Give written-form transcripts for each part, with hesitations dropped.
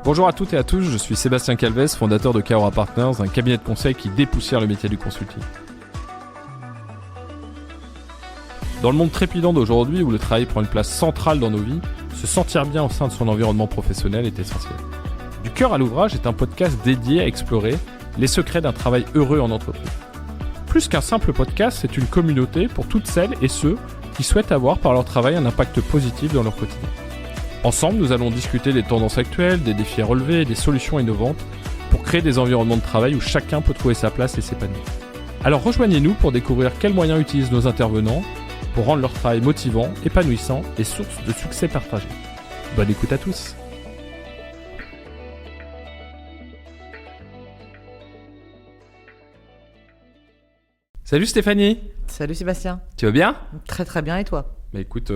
Bonjour à toutes et à tous, je suis Sébastien Calves, fondateur de Kaora Partners, un cabinet de conseil qui dépoussière le métier du consulting. Dans le monde trépidant d'aujourd'hui, où le travail prend une place centrale dans nos vies, se sentir bien au sein de son environnement professionnel est essentiel. Du cœur à l'ouvrage est un podcast dédié à explorer les secrets d'un travail heureux en entreprise. Plus qu'un simple podcast, c'est une communauté pour toutes celles et ceux qui souhaitent avoir par leur travail un impact positif dans leur quotidien. Ensemble, nous allons discuter des tendances actuelles, des défis à relever et des solutions innovantes pour créer des environnements de travail où chacun peut trouver sa place et s'épanouir. Alors rejoignez-nous pour découvrir quels moyens utilisent nos intervenants pour rendre leur travail motivant, épanouissant et source de succès partagé. Bonne écoute à tous. Salut Stéphanie. Salut Sébastien. Tu vas bien ? Très très bien, et toi ? Bah écoute,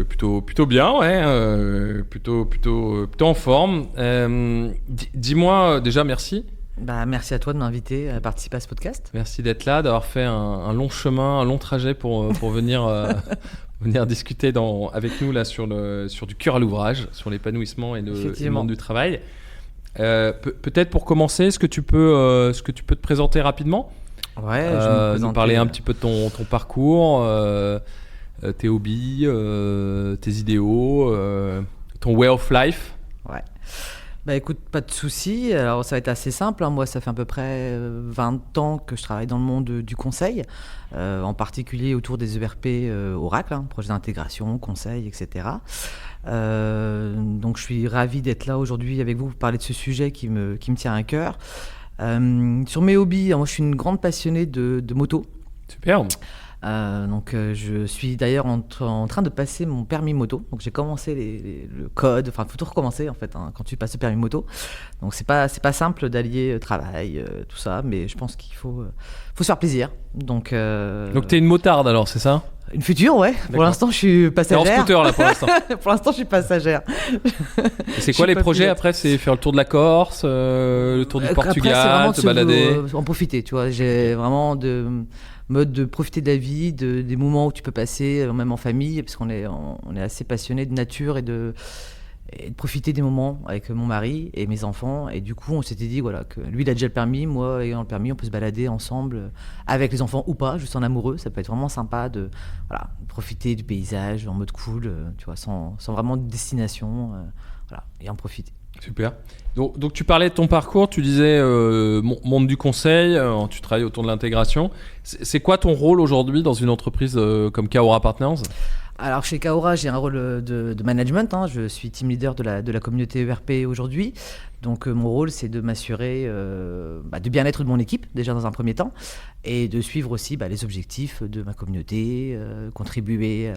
plutôt bien, ouais, plutôt en forme. Dis-moi déjà merci. Merci à toi de m'inviter à participer à ce podcast. Merci d'être là, d'avoir fait un long chemin, un long trajet pour venir discuter avec nous là sur du cœur à l'ouvrage, sur l'épanouissement et le monde du travail. Peut-être pour commencer, est-ce que tu peux te présenter rapidement ? Ouais, je vais me présenter. Nous parler un petit peu de ton parcours. Tes hobbies, tes idéaux, ton way of life. Ouais. Écoute, pas de souci. Alors ça va être assez simple. Moi, ça fait à peu près 20 ans que je travaille dans le monde du conseil, en particulier autour des ERP Oracle, projets d'intégration, conseil, etc. Donc je suis ravi d'être là aujourd'hui avec vous pour parler de ce sujet qui me tient à cœur. Sur mes hobbies, moi je suis une grande passionnée de moto. Super. Je suis d'ailleurs en train de passer mon permis moto. Donc j'ai commencé le code, il faut tout recommencer en fait quand tu passes le permis moto. Donc c'est pas simple d'allier travail, tout ça, mais je pense qu'il faut se faire plaisir. Donc t'es une motarde alors, c'est ça ? Une future, ouais. D'accord. Pour l'instant, je suis passagère. T'es en scooter là pour l'instant. Pour l'instant, je suis passagère. Et c'est quoi les projets après ? C'est faire le tour de la Corse, le tour du Portugal, te balader. En profiter, tu vois. J'ai vraiment mode de profiter de la vie, des moments où tu peux passer, même en famille, parce qu'on est assez passionnés de nature et de profiter des moments avec mon mari et mes enfants. Et du coup, on s'était dit que lui, il a déjà le permis, moi ayant le permis, on peut se balader ensemble avec les enfants ou pas, juste en amoureux. Ça peut être vraiment sympa de profiter du paysage en mode cool, tu vois, sans vraiment de destination, et en profiter. Super. Donc tu parlais de ton parcours, tu disais monde du conseil, tu travailles autour de l'intégration. C'est quoi ton rôle aujourd'hui dans une entreprise comme Kaora Partners ? Alors chez Kaora, j'ai un rôle de management. Je suis team leader de la communauté ERP aujourd'hui. Donc mon rôle, c'est de m'assurer du bien-être de mon équipe, déjà dans un premier temps, et de suivre aussi les objectifs de ma communauté, contribuer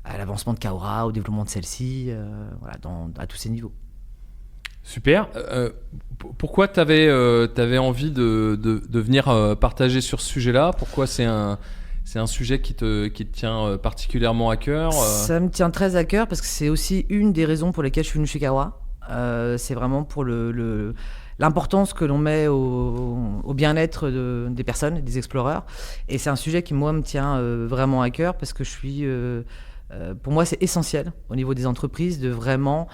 à l'avancement de Kaora, au développement de celle-ci, à tous ces niveaux. Super. Pourquoi tu avais envie de venir partager sur ce sujet-là ? Pourquoi c'est un sujet qui te tient particulièrement à cœur ? Ça me tient très à cœur parce que c'est aussi une des raisons pour lesquelles je suis venu chez Kaora. C'est vraiment pour l'importance que l'on met au bien-être des personnes, des explorers. Et c'est un sujet qui, moi, me tient vraiment à cœur parce que pour moi, c'est essentiel au niveau des entreprises de vraiment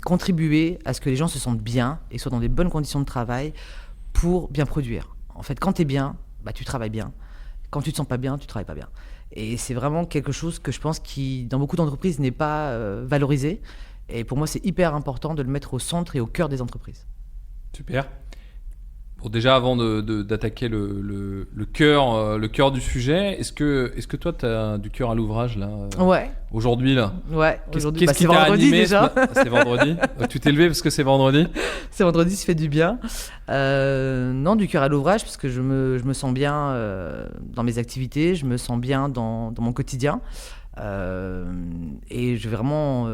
contribuer à ce que les gens se sentent bien et soient dans des bonnes conditions de travail pour bien produire. En fait, quand tu es bien, tu travailles bien. Quand tu te sens pas bien, tu travailles pas bien. Et c'est vraiment quelque chose que je pense qui, dans beaucoup d'entreprises, n'est pas valorisé. Et pour moi, c'est hyper important de le mettre au centre et au cœur des entreprises. Super. Bon, déjà, avant d'attaquer le cœur du sujet, est-ce que toi, tu as du cœur à l'ouvrage là, ouais. Aujourd'hui là ? Ouais, aujourd'hui. Qu'est-ce qui t'a animé déjà C'est vendredi. Tu t'es levé parce que c'est vendredi ? C'est vendredi, ça fait du bien. Non, du cœur à l'ouvrage parce que je me sens bien dans mes activités, je me sens bien dans mon quotidien. Et j'ai vraiment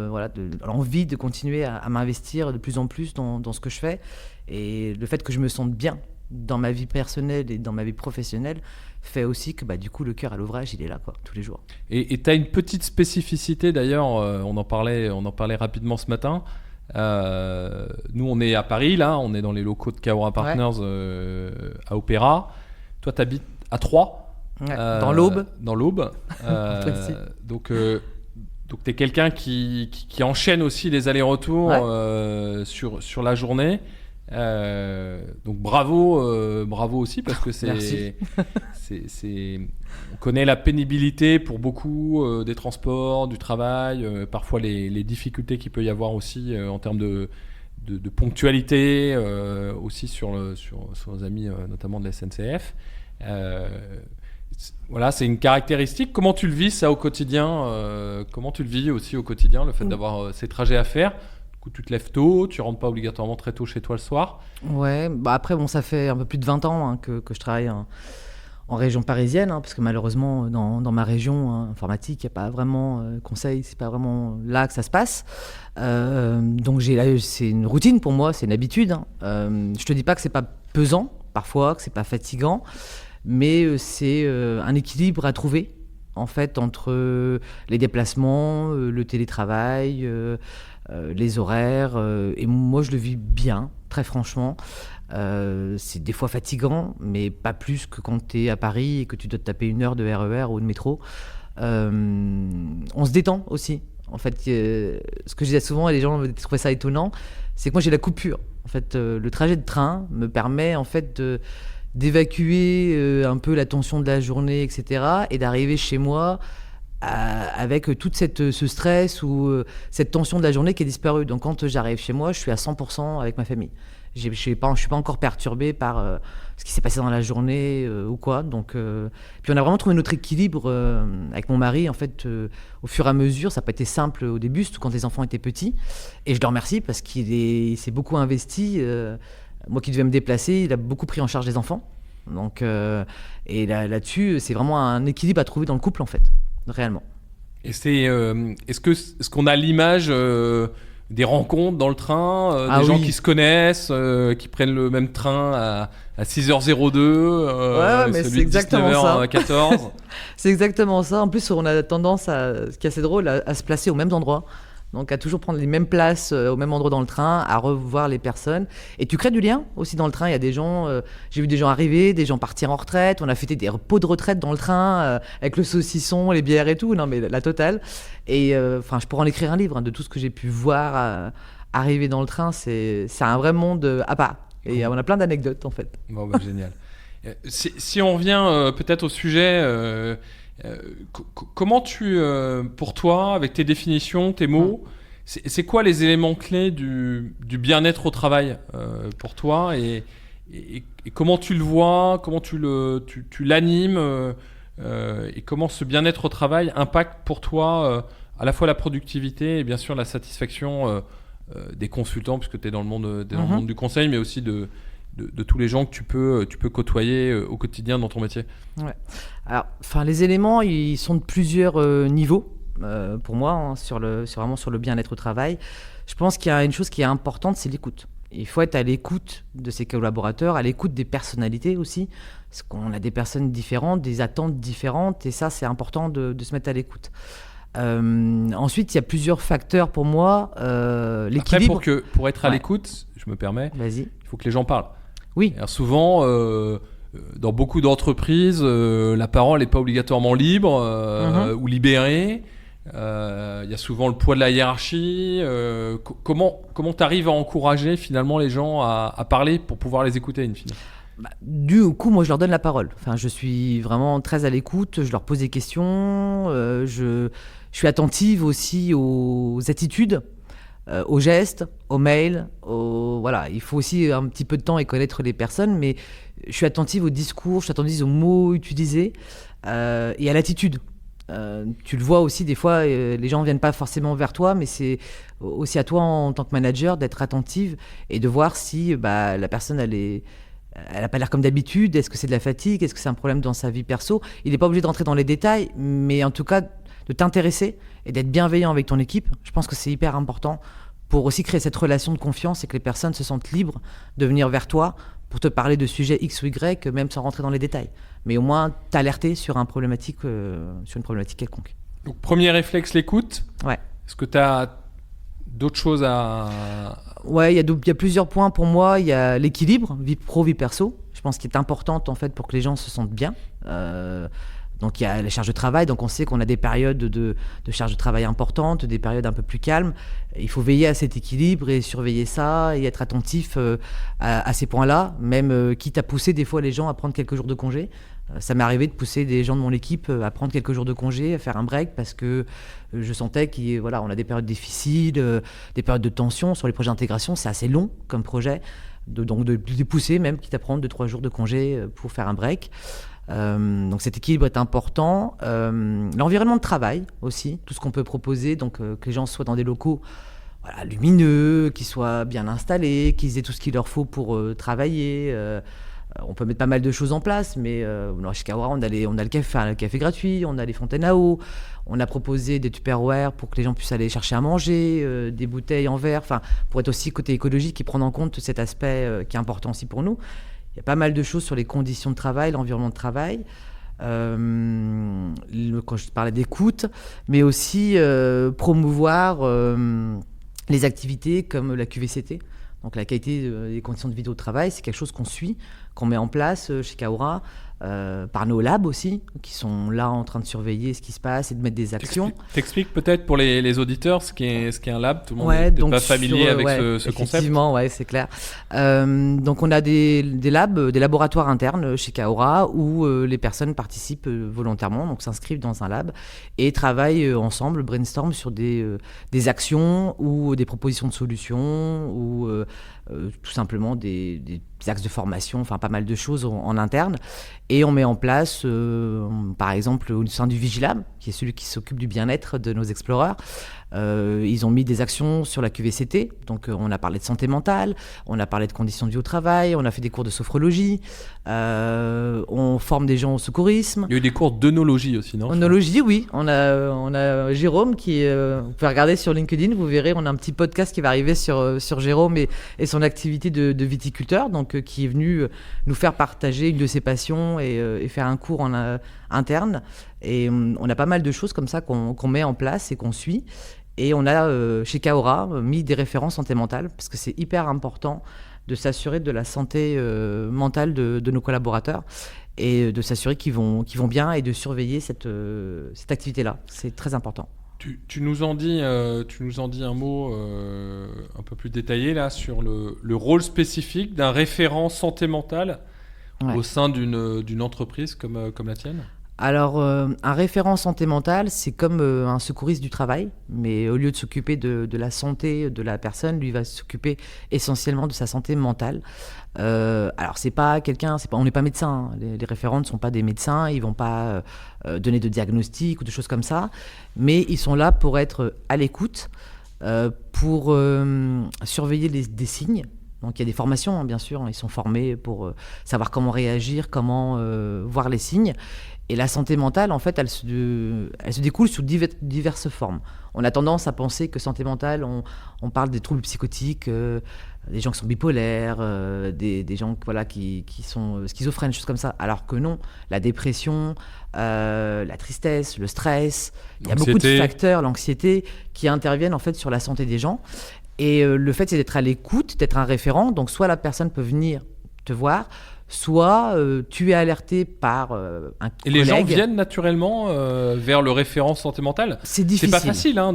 l'envie de continuer à m'investir de plus en plus dans ce que je fais. Et le fait que je me sente bien dans ma vie personnelle et dans ma vie professionnelle fait aussi que du coup le cœur à l'ouvrage il est là tous les jours. Et tu as une petite spécificité d'ailleurs, on en parlait rapidement ce matin. Nous on est à Paris là, on est dans les locaux de Kaora Partners à Opéra. Toi tu habites à Troyes. Ouais, dans l'Aube. Dans l'Aube. Donc tu es quelqu'un qui enchaîne aussi les allers-retours sur la journée. Donc bravo aussi, parce que on connaît la pénibilité pour beaucoup des transports, du travail, parfois les difficultés qu'il peut y avoir aussi en termes de ponctualité, aussi sur nos amis notamment de la SNCF. Voilà, c'est une caractéristique. Comment tu le vis ça au quotidien Comment tu le vis aussi au quotidien, le fait d'avoir ces trajets à faire? Du coup, tu te lèves tôt, tu rentres pas obligatoirement très tôt chez toi le soir. Ouais, après, ça fait un peu plus de 20 ans que je travaille en région parisienne, parce que malheureusement, dans ma région informatique, il n'y a pas vraiment conseil, c'est pas vraiment là que ça se passe. Donc c'est une routine pour moi, c'est une habitude. Je te dis pas que c'est pas pesant, parfois, que c'est pas fatigant, mais c'est un équilibre à trouver, en fait, entre les déplacements, le télétravail, les horaires, et moi je le vis bien, très franchement. C'est des fois fatigant, mais pas plus que quand tu es à Paris et que tu dois te taper 1 heure de RER ou de métro. On se détend aussi. En fait, ce que je disais souvent, et les gens trouvaient ça étonnant, c'est que moi j'ai la coupure. En fait, le trajet de train me permet en fait d'évacuer un peu la tension de la journée, etc., et d'arriver chez moi avec tout ce stress ou cette tension de la journée qui est disparue. Donc quand j'arrive chez moi, je suis à 100% avec ma famille. Je ne suis pas encore perturbé par ce qui s'est passé dans la journée ou quoi. Donc, puis on a vraiment trouvé notre équilibre avec mon mari, en fait, au fur et à mesure. Ça n'a pas été simple au début, surtout quand les enfants étaient petits. Et je le remercie parce qu'il s'est beaucoup investi. Moi qui devais me déplacer, il a beaucoup pris en charge les enfants. Donc, et là-dessus, c'est vraiment un équilibre à trouver dans le couple, en fait, réellement. Et est-ce qu'on a l'image des rencontres dans le train, des gens qui se connaissent, qui prennent le même train à 6h02, mais celui c'est exactement de 19h ça. à 14. C'est exactement ça. En plus, on a tendance, ce qui est assez drôle, à se placer au même endroit. Donc à toujours prendre les mêmes places au même endroit dans le train, à revoir les personnes. Et tu crées du lien aussi dans le train. Il y a des gens, j'ai vu des gens arriver, des gens partir en retraite. On a fêté des repas de retraite dans le train avec le saucisson, les bières et tout. Non mais la totale. Et je pourrais en écrire un livre de tout ce que j'ai pu voir arriver dans le train. C'est un vrai monde à part. Et on a plein d'anecdotes en fait. Bon, génial. Si on revient peut-être au sujet... comment pour toi, avec tes définitions, tes mots, c'est quoi les éléments clés du bien-être au travail pour toi et comment tu le vois, comment tu l'animes et comment ce bien-être au travail impacte pour toi à la fois la productivité et bien sûr la satisfaction des consultants, puisque tu es dans le monde du conseil, mais aussi de tous les gens que tu peux côtoyer au quotidien dans ton métier. Ouais. Alors, les éléments, ils sont de plusieurs niveaux pour moi, vraiment sur le bien-être au travail. Je pense qu'il y a une chose qui est importante, c'est l'écoute. Il faut être à l'écoute de ses collaborateurs, à l'écoute des personnalités aussi, parce qu'on a des personnes différentes, des attentes différentes, et ça, c'est important de se mettre à l'écoute. Ensuite, il y a plusieurs facteurs pour moi. L'équilibre. Après, pour être à l'écoute, je me permets, Vas-y. Il faut que les gens parlent. Oui. Alors souvent, dans beaucoup d'entreprises, la parole n'est pas obligatoirement libre ou libérée. Il y a souvent le poids de la hiérarchie. Comment tu arrives à encourager finalement les gens à parler pour pouvoir les écouter in fine? Du coup, moi, je leur donne la parole. Je suis vraiment très à l'écoute. Je leur pose des questions. Je suis attentive aussi aux attitudes, aux gestes, aux mails. Voilà. Il faut aussi un petit peu de temps et connaître les personnes, mais je suis attentive au discours, je suis attentive aux mots utilisés et à l'attitude. Tu le vois aussi, des fois, les gens ne viennent pas forcément vers toi, mais c'est aussi à toi en tant que manager d'être attentive et de voir si la personne, elle n'a pas l'air comme d'habitude. Est-ce que c'est de la fatigue? Est-ce que c'est un problème dans sa vie perso? Il n'est pas obligé de rentrer dans les détails, mais en tout cas, de t'intéresser et d'être bienveillant avec ton équipe. Je pense que c'est hyper important pour aussi créer cette relation de confiance et que les personnes se sentent libres de venir vers toi pour te parler de sujets X ou Y, même sans rentrer dans les détails. Mais au moins, t'alerter sur une problématique quelconque. Donc, premier réflexe, l'écoute. Ouais. Est-ce que tu as D'autres choses à... Ouais, il y a plusieurs points pour moi. Il y a l'équilibre, vie pro, vie perso. Je pense qu'il est important en fait pour que les gens se sentent bien. Donc il y a la charge de travail. Donc on sait qu'on a des périodes de charge de travail importantes, des périodes un peu plus calmes. Il faut veiller à cet équilibre et surveiller ça et être attentif à ces points-là. Même quitte à pousser des fois les gens à prendre quelques jours de congé. Ça m'est arrivé de pousser des gens de mon équipe à prendre quelques jours de congé, à faire un break parce que je sentais qu'on a des périodes difficiles, des périodes de tension. Sur les projets d'intégration, c'est assez long comme projet. Donc de les pousser même, quitte à prendre 2-3 jours de congé pour faire un break. Donc cet équilibre est important. L'environnement de travail aussi, tout ce qu'on peut proposer, donc que les gens soient dans des locaux lumineux, qu'ils soient bien installés, qu'ils aient tout ce qu'il leur faut pour travailler. On peut mettre pas mal de choses en place, mais chez Kawara, on a le café gratuit, on a les fontaines à eau, on a proposé des Tupperware pour que les gens puissent aller chercher à manger, des bouteilles en verre, pour être aussi côté écologique et prendre en compte cet aspect qui est important aussi pour nous. Il y a pas mal de choses sur les conditions de travail, l'environnement de travail, quand je parlais d'écoute, mais aussi promouvoir les activités comme la QVCT. Donc la qualité des conditions de vie au travail, c'est quelque chose qu'on suit, qu'on met en place chez Kawara, par nos labs aussi, qui sont là en train de surveiller ce qui se passe et de mettre des actions. T'expliques peut-être pour les auditeurs ce qu'est un lab, tout le monde n'est pas familier avec ce concept. Effectivement, ouais, c'est clair. Donc on a des labs, des laboratoires internes chez Kawara où les personnes participent volontairement, donc s'inscrivent dans un lab et travaillent ensemble, brainstorm sur des actions ou des propositions de solutions ou tout simplement des axes de formation, pas mal de choses en interne. Et on met en place, par exemple, au sein du Vigilab, qui est celui qui s'occupe du bien-être de nos explorers, ils ont mis des actions sur la QVCT. Donc on a parlé de santé mentale, on a parlé de conditions de vie au travail, on a fait des cours de sophrologie, on forme des gens au secourisme. Il y a eu des cours d'œnologie aussi, non? Œnologie, oui. On a Jérôme qui, vous pouvez regarder sur LinkedIn, vous verrez, on a un petit podcast qui va arriver sur Jérôme et son activité de viticulteur, donc qui est venu nous faire partager une de ses passions et faire un cours interne. Et on a pas mal de choses comme ça qu'on met en place et qu'on suit. Et on a, chez Kawara, mis des références santé mentale, parce que c'est hyper important de s'assurer de la santé mentale de nos collaborateurs et de s'assurer qu'ils vont bien et de surveiller cette activité-là. C'est très important. Tu nous en dis un mot un peu plus détaillé là, sur le rôle spécifique d'un référent santé mentale au sein d'une entreprise comme la tienne. Alors, un référent santé mentale, c'est comme un secouriste du travail, mais au lieu de s'occuper de la santé de la personne, lui va s'occuper essentiellement de sa santé mentale. Alors, on n'est pas médecin, hein. Les référents ne sont pas des médecins, ils ne vont pas donner de diagnostic ou de choses comme ça, mais ils sont là pour être à l'écoute, pour surveiller des signes. Donc il y a des formations, hein, bien sûr, ils sont formés pour savoir comment réagir, comment voir les signes. Et la santé mentale, en fait, elle se découle sous diverses formes. On a tendance à penser que santé mentale, on parle des troubles psychotiques, des gens qui sont bipolaires, des gens qui sont schizophrènes, choses comme ça. Alors que non, la dépression, la tristesse, le stress, il y a beaucoup de facteurs, l'anxiété, qui interviennent en fait sur la santé des gens. Et le fait, c'est d'être à l'écoute, d'être un référent. Donc soit la personne peut venir te voir, soit tu es alerté par un collègue. Et les gens viennent naturellement vers le référent santé mentale. C'est difficile. C'est pas facile, hein,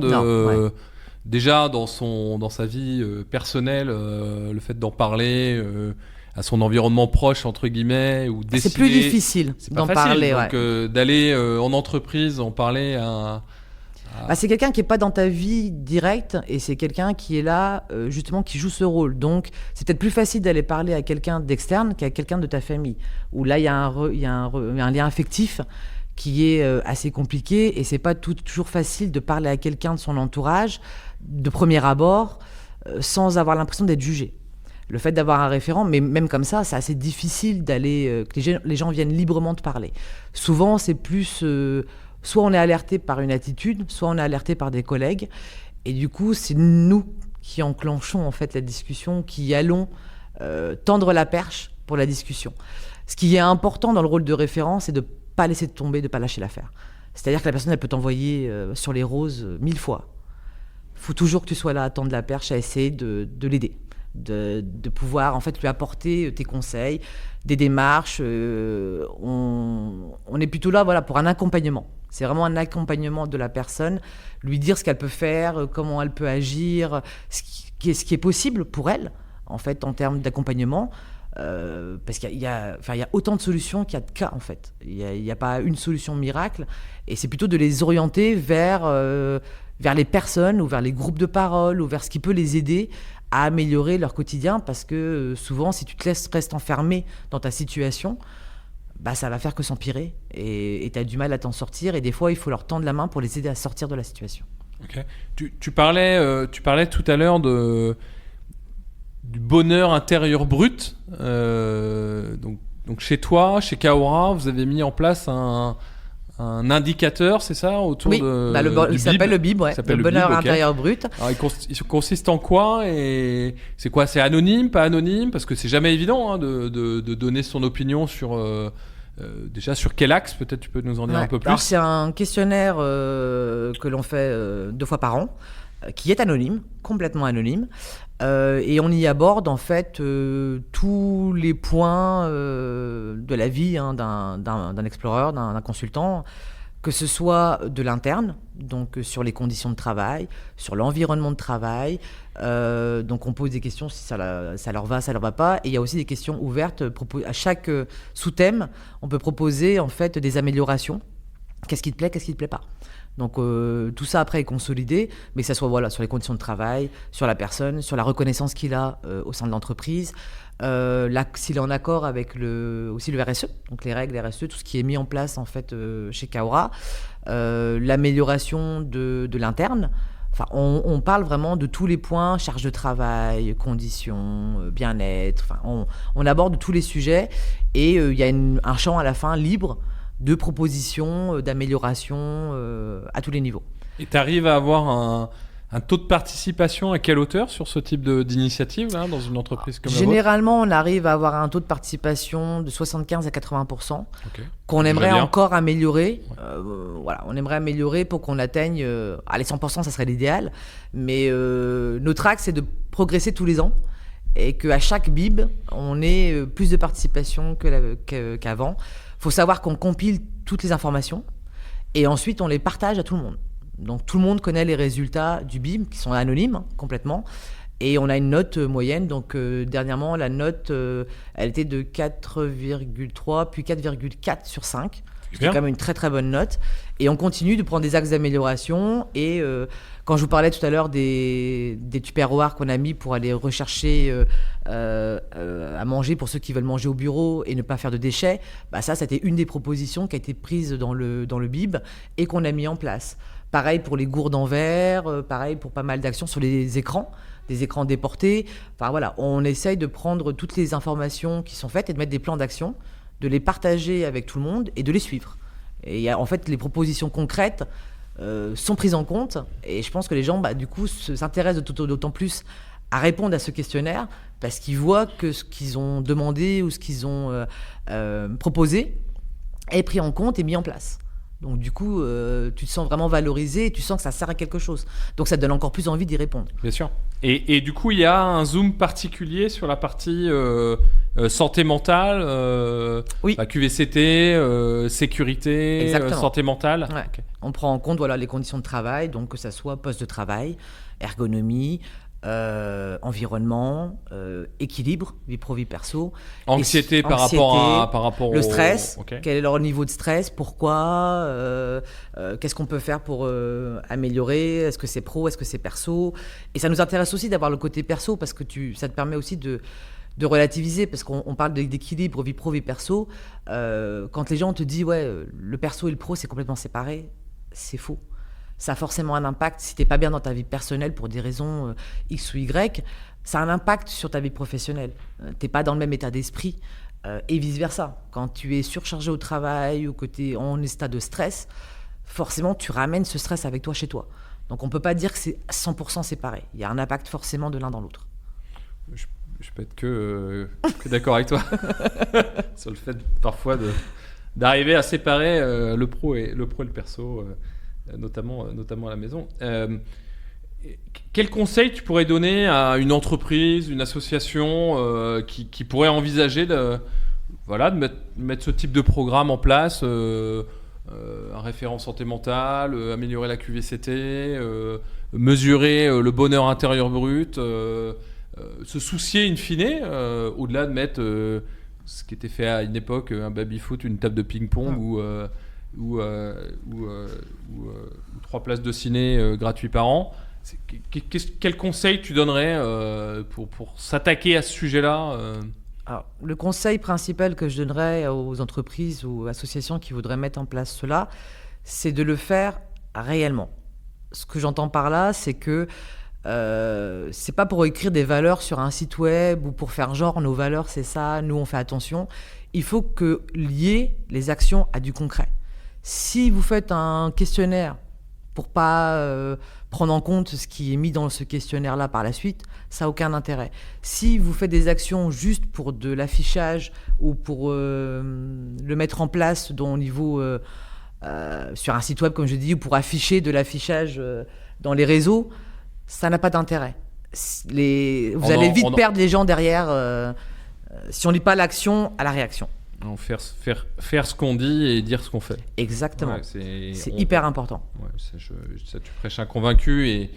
déjà dans sa vie personnelle, le fait d'en parler à son environnement proche, entre guillemets, ou décider. C'est plus difficile d'en parler. Donc d'aller en entreprise, en parler à... c'est quelqu'un qui n'est pas dans ta vie directe et c'est quelqu'un qui est là, justement, qui joue ce rôle. Donc, c'est peut-être plus facile d'aller parler à quelqu'un d'externe qu'à quelqu'un de ta famille. Où là, il y a un lien affectif qui est assez compliqué et c'est pas toujours facile de parler à quelqu'un de son entourage de premier abord sans avoir l'impression d'être jugé. Le fait d'avoir un référent, mais même comme ça, c'est assez difficile d'aller que les gens viennent librement te parler. Souvent, c'est plus... soit on est alerté par une attitude, soit on est alerté par des collègues. Et du coup, c'est nous qui enclenchons en fait la discussion, qui allons tendre la perche pour la discussion. Ce qui est important dans le rôle de référent, c'est de ne pas laisser tomber, de ne pas lâcher l'affaire. C'est-à-dire que la personne, elle peut t'envoyer sur les roses 1000 fois. faut toujours que tu sois là à tendre la perche, à essayer de l'aider. De pouvoir en fait lui apporter tes conseils, des démarches. On est plutôt là pour un accompagnement. C'est vraiment un accompagnement de la personne, lui dire ce qu'elle peut faire, comment elle peut agir, ce qui est possible pour elle en fait en termes d'accompagnement. Parce qu'il y a autant de solutions qu'il y a de cas en fait. Il n'y a pas une solution miracle, et c'est plutôt de les orienter vers les personnes ou vers les groupes de parole ou vers ce qui peut les aider à améliorer leur quotidien, parce que souvent si tu te restes enfermé dans ta situation, ça va faire que s'empirer et tu as du mal à t'en sortir, et des fois il faut leur tendre la main pour les aider à sortir de la situation. Ok. Tu parlais tout à l'heure du bonheur intérieur brut. Donc chez toi, chez Kaora, vous avez mis en place un indicateur, c'est ça, autour oui, de il s'appelle le BIB, le bonheur intérieur brut. Alors, il consiste en quoi, et c'est quoi? C'est anonyme, pas anonyme? Parce que c'est jamais évident de donner son opinion sur déjà sur quel axe, peut-être tu peux nous en dire un peu plus. Alors c'est un questionnaire que l'on fait 2 fois par an, qui est anonyme, complètement anonyme. Et on y aborde en fait tous les points de la vie d'un explorer, d'un consultant, que ce soit de l'interne, donc sur les conditions de travail, sur l'environnement de travail. Donc on pose des questions si ça leur va, ça leur va pas. Et il y a aussi des questions ouvertes. À chaque sous-thème, on peut proposer en fait des améliorations. Qu'est-ce qui te plaît, qu'est-ce qui te plaît pas. Donc tout ça après est consolidé, mais que ça soit sur les conditions de travail, sur la personne, sur la reconnaissance qu'il a au sein de l'entreprise, s'il est en accord avec aussi le RSE, donc les règles RSE, tout ce qui est mis en place en fait chez Kaora, l'amélioration de l'interne. Enfin, on parle vraiment de tous les points, charge de travail, conditions, bien-être. Enfin, on aborde tous les sujets, et il y a un champ à la fin libre de propositions, d'améliorations à tous les niveaux. Et tu arrives à avoir un taux de participation à quelle hauteur sur ce type d'initiative là, dans une entreprise comme la vôtre? Généralement, on arrive à avoir un taux de participation de 75 à 80%, qu'on aimerait encore améliorer. Ouais. On aimerait améliorer pour qu'on atteigne... les 100%, ça serait l'idéal. Mais notre axe, c'est de progresser tous les ans, et qu'à chaque BIB, on ait plus de participation qu'avant. Il faut savoir qu'on compile toutes les informations, et ensuite on les partage à tout le monde. Donc tout le monde connaît les résultats du BIM, qui sont anonymes complètement, et on a une note moyenne. Donc dernièrement, la note elle était de 4,3 puis 4,4 sur 5. C'est quand même une très très bonne note, et on continue de prendre des axes d'amélioration. Et quand je vous parlais tout à l'heure des tupperwares qu'on a mis pour aller rechercher à manger pour ceux qui veulent manger au bureau et ne pas faire de déchets, ça c'était une des propositions qui a été prise dans le BIB et qu'on a mis en place. Pareil pour les gourdes en verre, pareil pour pas mal d'actions sur les écrans, des écrans déportés. Enfin voilà, on essaye de prendre toutes les informations qui sont faites et de mettre des plans d'action, de les partager avec tout le monde et de les suivre. Et en fait, les propositions concrètes sont prises en compte, et je pense que les gens, du coup, s'intéressent d'autant plus à répondre à ce questionnaire, parce qu'ils voient que ce qu'ils ont demandé ou ce qu'ils ont proposé est pris en compte et mis en place. Donc du coup, tu te sens vraiment valorisé, et tu sens que ça sert à quelque chose. Donc ça te donne encore plus envie d'y répondre. Bien sûr. Et du coup, il y a un zoom particulier sur la partie santé mentale, oui. QVCT, sécurité, santé mentale. Ouais. Okay. On prend en compte les conditions de travail, donc que ça soit poste de travail, ergonomie, environnement, équilibre, vie pro, vie perso. Anxiété par rapport le stress, quel est leur niveau de stress, pourquoi, qu'est-ce qu'on peut faire pour améliorer, est-ce que c'est pro, est-ce que c'est perso. Et ça nous intéresse aussi d'avoir le côté perso, parce que ça te permet aussi de relativiser, parce qu'on parle d'équilibre vie pro, vie perso. Quand les gens te disent le perso et le pro c'est complètement séparé, c'est faux. Ça a forcément un impact. Si tu n'es pas bien dans ta vie personnelle pour des raisons X ou Y, ça a un impact sur ta vie professionnelle. Tu n'es pas dans le même état d'esprit, et vice-versa. Quand tu es surchargé au travail ou que tu es en état de stress, forcément, tu ramènes ce stress avec toi chez toi. Donc, on ne peut pas dire que c'est 100% séparé. Il y a un impact forcément de l'un dans l'autre. Je peux être que d'accord avec toi sur le fait parfois d'arriver à séparer le pro et le perso. Notamment à la maison. quel conseil tu pourrais donner à une entreprise, une association qui pourrait envisager de mettre ce type de programme en place, un référent santé mentale, améliorer la QVCT, mesurer le bonheur intérieur brut, se soucier in fine, au-delà de mettre ce qui était fait à une époque, un baby-foot, une table de ping-pong ou 3 places de ciné gratuits par an. Quel conseil tu donnerais pour s'attaquer à ce sujet-là Alors, le conseil principal que je donnerais aux entreprises ou associations qui voudraient mettre en place cela, c'est de le faire réellement. Ce que j'entends par là, c'est que c'est pas pour écrire des valeurs sur un site web ou pour faire genre nos valeurs c'est ça, nous on fait attention. Il faut que lier les actions à du concret. Si vous faites un questionnaire pour pas prendre en compte ce qui est mis dans ce questionnaire-là par la suite, ça n'a aucun intérêt. Si vous faites des actions juste pour de l'affichage ou pour le mettre en place au niveau sur un site web, comme je dis, ou pour afficher de l'affichage dans les réseaux, ça n'a pas d'intérêt. Vous allez vite perdre les gens derrière si on ne lit pas l'action à la réaction. Faire ce qu'on dit et dire ce qu'on fait. Exactement. Ouais, c'est hyper important. Ouais, ça, tu prêches un convaincu et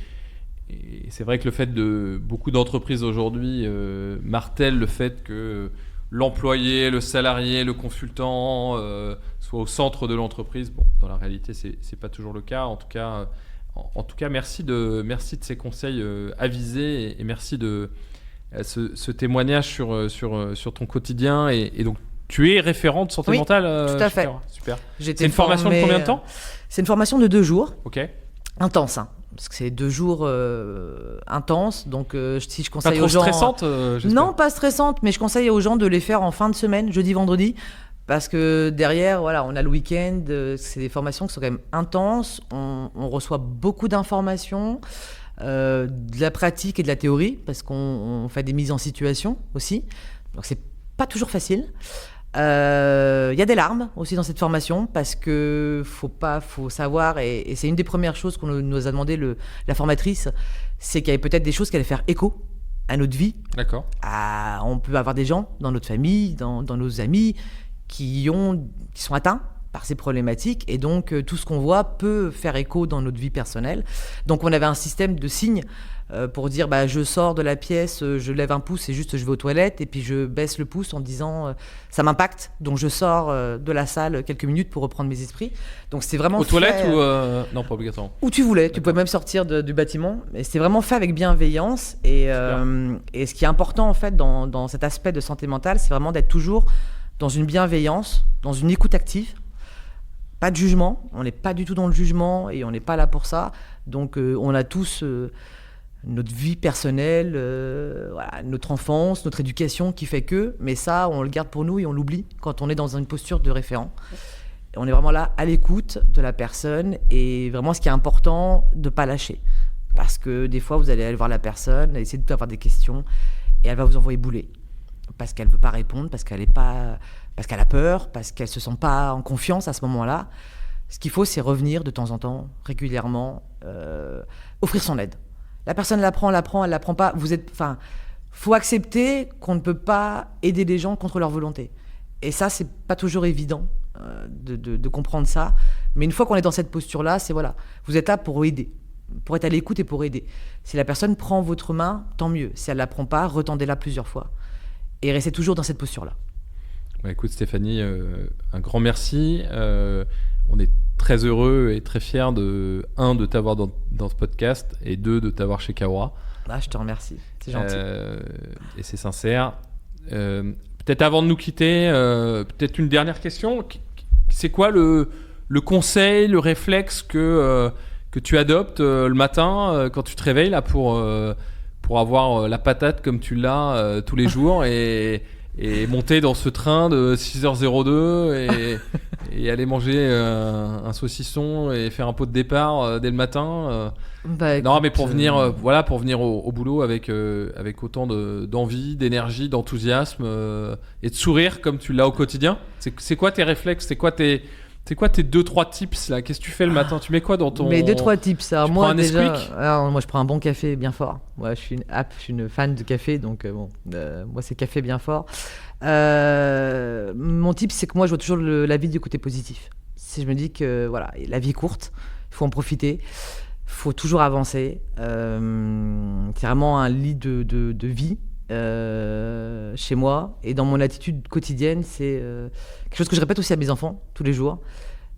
c'est vrai que le fait de beaucoup d'entreprises aujourd'hui martèlent le fait que l'employé, le salarié, le consultant soient au centre de l'entreprise. Bon, dans la réalité, c'est pas toujours le cas. En tout cas, merci de ces conseils avisés et merci de ce témoignage sur ton quotidien et donc. Tu es référente santé mentale tout à fait. Super. C'est une formation de combien de temps ? C'est une formation de 2 jours. Ok. Intense, hein, parce que c'est 2 jours intenses. Donc, si je conseille aux gens... Pas trop stressante, Non, pas stressante, mais je conseille aux gens de les faire en fin de semaine, jeudi, vendredi. Parce que derrière, voilà, on a le week-end. C'est des formations qui sont quand même intenses. On reçoit beaucoup d'informations, de la pratique et de la théorie, parce qu'on fait des mises en situation aussi. Donc, c'est pas toujours facile. Il y a des larmes aussi dans cette formation parce que faut savoir et c'est une des premières choses qu'on nous a demandé la formatrice, c'est qu'il y avait peut-être des choses qui allaient faire écho à notre vie. D'accord. On peut avoir des gens dans notre famille, dans nos amis qui sont atteints par ces problématiques et donc tout ce qu'on voit peut faire écho dans notre vie personnelle. Donc on avait un système de signes pour dire je sors de la pièce, je lève un pouce et juste je vais aux toilettes et puis je baisse le pouce en disant ça m'impacte, donc je sors de la salle quelques minutes pour reprendre mes esprits. Donc c'est vraiment aux toilettes ou non, pas obligatoirement. Où tu voulais, tu pouvais même sortir du bâtiment, mais c'est vraiment fait avec bienveillance et ce qui est important en fait dans cet aspect de santé mentale, c'est vraiment d'être toujours dans une bienveillance, dans une écoute active. Pas de jugement, on n'est pas du tout dans le jugement et on n'est pas là pour ça. Donc on a tous notre vie personnelle, notre enfance, notre éducation qui fait que, mais ça on le garde pour nous et on l'oublie quand on est dans une posture de référent. Et on est vraiment là à l'écoute de la personne et vraiment ce qui est important, de ne pas lâcher. Parce que des fois vous allez aller voir la personne, essayer d'avoir des questions et elle va vous envoyer bouler. Parce qu'elle ne veut pas répondre, parce qu'elle a peur, parce qu'elle ne se sent pas en confiance à ce moment-là. Ce qu'il faut, c'est revenir de temps en temps, régulièrement, offrir son aide. La personne elle l'apprend pas. Faut accepter qu'on ne peut pas aider les gens contre leur volonté. Et ça, c'est pas toujours évident de comprendre ça. Mais une fois qu'on est dans cette posture-là, vous êtes là pour aider, pour être à l'écoute et pour aider. Si la personne prend votre main, tant mieux. Si elle la prend pas, retendez-la plusieurs fois. Et restez toujours dans cette posture-là. Écoute Stéphanie, un grand merci. On est très heureux et très fiers de t'avoir dans ce podcast et 2 de t'avoir chez Kawa. Je te remercie, c'est gentil. Et c'est sincère. Peut-être avant de nous quitter, peut-être une dernière question. C'est quoi le conseil, le réflexe que tu adoptes le matin quand tu te réveilles là pour avoir la patate comme tu l'as tous les jours et monter dans ce train de 6h02 et aller manger un saucisson et faire un pot de départ dès le matin. Non, mais pour venir au boulot avec autant d'envie, d'énergie, d'enthousiasme et de sourire comme tu l'as au quotidien. C'est quoi tes réflexes ? C'est quoi tes C'est quoi tes 2-3 tips là? Qu'est-ce que tu fais le matin? Tu mets quoi dans ton... Mes 2-3 tips. Alors, moi, prends un déjà, Nesquik? moi, je prends un bon café bien fort. Ouais, je suis une fan de café, donc moi, c'est café bien fort. Mon tip, c'est que moi, je vois toujours la vie du côté positif. Si je me dis que voilà, la vie est courte, il faut en profiter, il faut toujours avancer. C'est vraiment un lit de vie. Chez moi et dans mon attitude quotidienne, c'est quelque chose que je répète aussi à mes enfants tous les jours,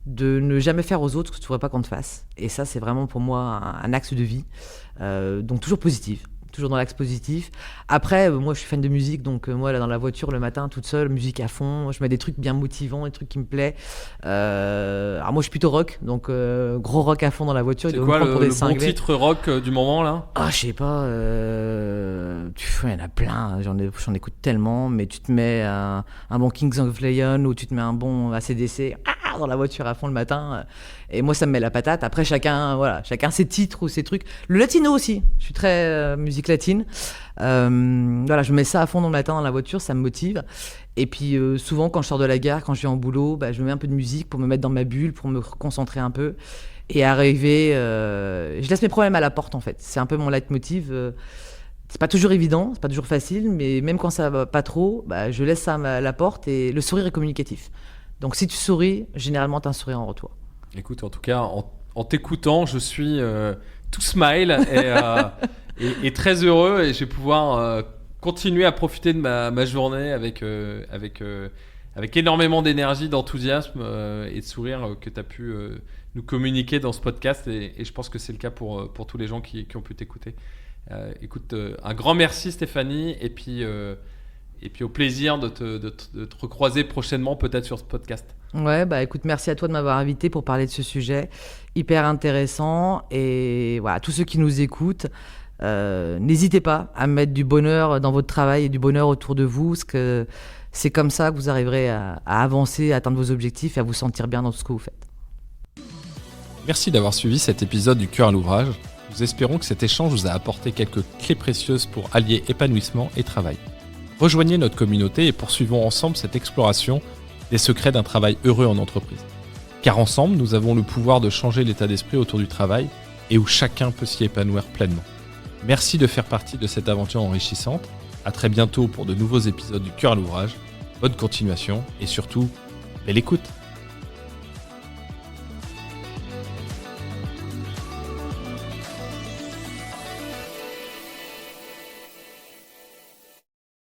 de ne jamais faire aux autres ce que tu ne voudrais pas qu'on te fasse. Et ça, c'est vraiment pour moi un axe de vie. Donc toujours positif, toujours dans l'axe positif. Après, moi je suis fan de musique, donc moi là dans la voiture le matin toute seule, musique à fond, je mets des trucs bien motivants, des trucs qui me plaisent. Alors moi je suis plutôt rock, donc gros rock à fond dans la voiture. C'est quoi le bon titre rock du moment là? Je sais pas, il y en a plein, j'en écoute tellement, mais tu te mets un bon Kings of Leon ou tu te mets un bon AC/DC dans la voiture à fond le matin, et moi ça me met la patate. Après chacun ses titres ou ses trucs. Le latino aussi, je suis très musique latine. Je mets ça à fond dans le matin dans la voiture, ça me motive. Et puis souvent quand je sors de la gare, quand je viens au boulot, je me mets un peu de musique pour me mettre dans ma bulle, pour me concentrer un peu et arriver. Je laisse mes problèmes à la porte en fait. C'est un peu mon leitmotiv. C'est pas toujours évident, c'est pas toujours facile, mais même quand ça va pas trop, je laisse ça à la porte et le sourire est communicatif. Donc si tu souris, généralement t'as un sourire en retour. Écoute, en tout cas, en t'écoutant, je suis tout smile et très heureux, et je vais pouvoir continuer à profiter de ma journée avec énormément d'énergie, d'enthousiasme et de sourire que tu as pu nous communiquer dans ce podcast, et je pense que c'est le cas pour tous les gens qui ont pu t'écouter. Écoute, un grand merci Stéphanie, et puis au plaisir de te recroiser prochainement peut-être sur ce podcast. Ouais, écoute, merci à toi de m'avoir invité pour parler de ce sujet hyper intéressant, et voilà, tous ceux qui nous écoutent, n'hésitez pas à mettre du bonheur dans votre travail et du bonheur autour de vous, parce que c'est comme ça que vous arriverez à avancer, à atteindre vos objectifs et à vous sentir bien dans tout ce que vous faites. Merci d'avoir suivi cet épisode du Cœur à l'ouvrage. Nous espérons que cet échange vous a apporté quelques clés précieuses pour allier épanouissement et travail. Rejoignez notre communauté et poursuivons ensemble cette exploration des secrets d'un travail heureux en entreprise. Car ensemble, nous avons le pouvoir de changer l'état d'esprit autour du travail et où chacun peut s'y épanouir pleinement. Merci de faire partie de cette aventure enrichissante. À très bientôt pour de nouveaux épisodes du Cœur à l'ouvrage. Bonne continuation et surtout, belle écoute!